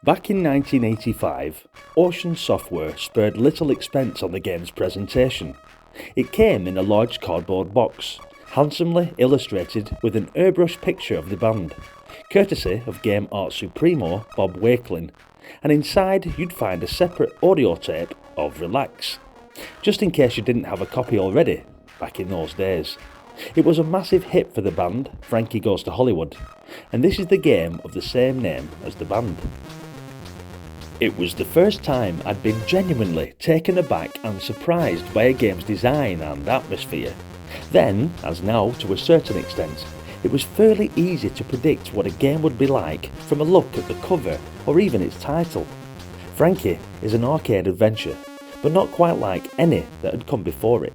Back in 1985, Ocean Software spared little expense on the game's presentation. It came in a large cardboard box, handsomely illustrated with an airbrush picture of the band, courtesy of game art supremo Bob Wakelin, and inside you'd find a separate audio tape of Relax, just in case you didn't have a copy already back in those days. It was a massive hit for the band, Frankie Goes to Hollywood, and this is the game of the same name as the band. It was the first time I'd been genuinely taken aback and surprised by a game's design and atmosphere. Then, as now to a certain extent, it was fairly easy to predict what a game would be like from a look at the cover or even its title. Frankie is an arcade adventure, but not quite like any that had come before it.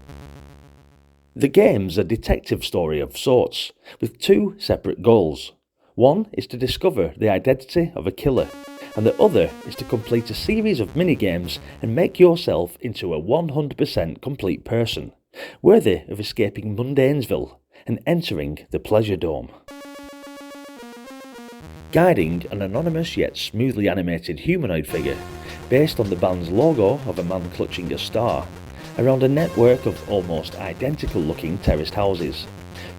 The game's a detective story of sorts, with two separate goals. One is to discover the identity of a killer, and the other is to complete a series of minigames and make yourself into a 100% complete person, worthy of escaping Mundanesville and entering the Pleasuredome. Guiding an anonymous yet smoothly animated humanoid figure, based on the band's logo of a man clutching a star, around a network of almost identical looking terraced houses.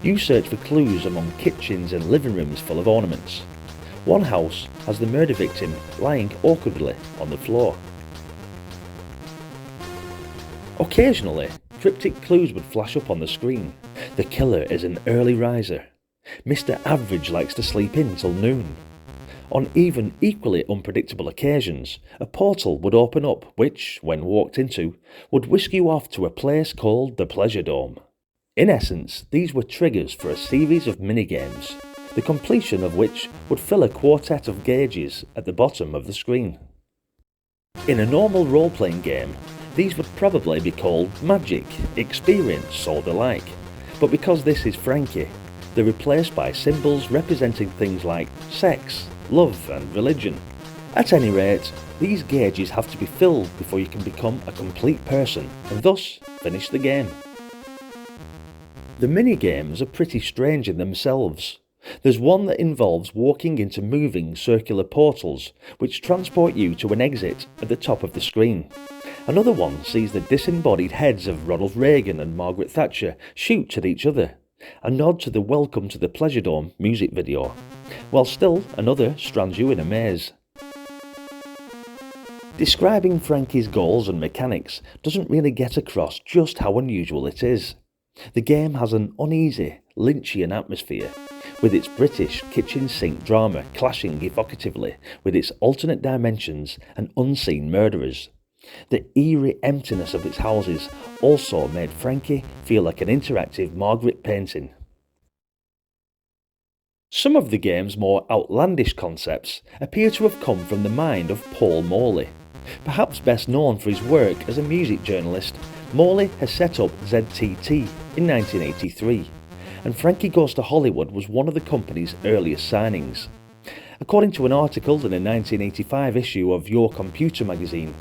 You search for clues among kitchens and living rooms full of ornaments. One house has the murder victim lying awkwardly on the floor. Occasionally, cryptic clues would flash up on the screen. The killer is an early riser. Mr. Average likes to sleep in till noon. On even equally unpredictable occasions, a portal would open up which, when walked into, would whisk you off to a place called the Pleasuredome. In essence, these were triggers for a series of minigames, the completion of which would fill a quartet of gauges at the bottom of the screen. In a normal role-playing game, these would probably be called magic, experience or the like, but because this is Frankie, they're replaced by symbols representing things like sex, love and religion. At any rate, these gauges have to be filled before you can become a complete person and thus finish the game. The mini-games are pretty strange in themselves. There's one that involves walking into moving circular portals which transport you to an exit at the top of the screen. Another one sees the disembodied heads of Ronald Reagan and Margaret Thatcher shoot at each other, a nod to the Welcome to the Pleasuredome music video, while still another strands you in a maze. Describing Frankie's goals and mechanics doesn't really get across just how unusual it is. The game has an uneasy, Lynchian atmosphere, with its British kitchen sink drama clashing evocatively with its alternate dimensions and unseen murderers. The eerie emptiness of its houses also made Frankie feel like an interactive Margaret painting. Some of the game's more outlandish concepts appear to have come from the mind of Paul Morley. Perhaps best known for his work as a music journalist, Morley has set up ZTT in 1983, and Frankie Goes to Hollywood was one of the company's earliest signings. According to an article in a 1985 issue of Your Computer magazine,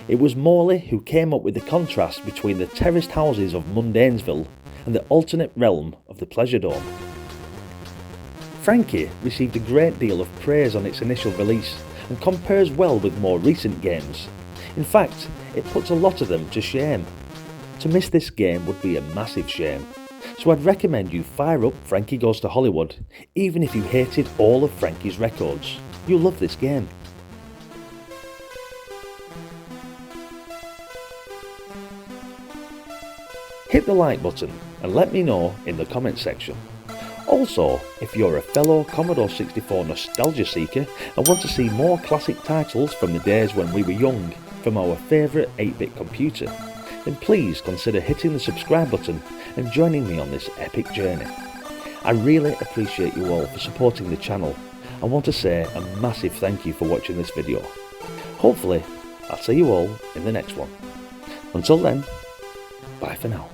it was Morley who came up with the contrast between the terraced houses of Mundanesville and the alternate realm of the Pleasuredome. Frankie received a great deal of praise on its initial release and compares well with more recent games. In fact, it puts a lot of them to shame. To miss this game would be a massive shame. So I'd recommend you fire up Frankie Goes to Hollywood, even if you hated all of Frankie's records. You'll love this game. Hit the like button and let me know in the comments section. Also, if you're a fellow Commodore 64 nostalgia seeker and want to see more classic titles from the days when we were young from our favourite 8-bit computer, then please consider hitting the subscribe button and joining me on this epic journey. I really appreciate you all for supporting the channel and want to say a massive thank you for watching this video. Hopefully, I'll see you all in the next one. Until then, bye for now.